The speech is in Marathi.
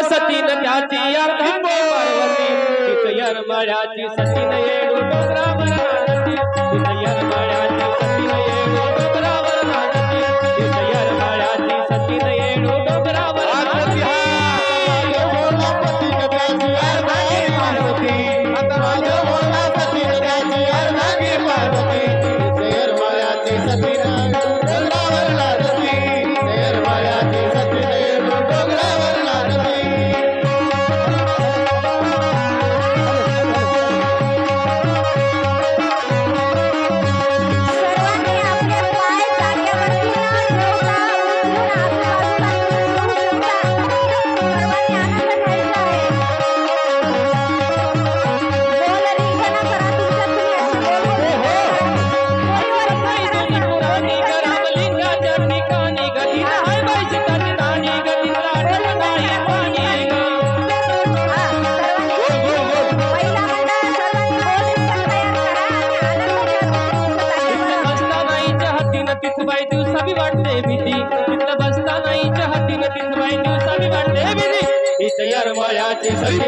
सतीन त्याची अर्धांगी पार्वती तिथ यरमाळ्याची सतीन येडू डोंगरावर नाचती तिथ यरमाळ्याची सतीन येडू डोंगरावर नाचती तिथ यरमाळ्याची सतीन येडू डोंगरावर नाचती तिथबाई दिवसावी वाटते भीती तिथं बसता नाहीच्या हातीन तिथबाई दिवसावी वाटते भीती इथ यरमाळ्याची सती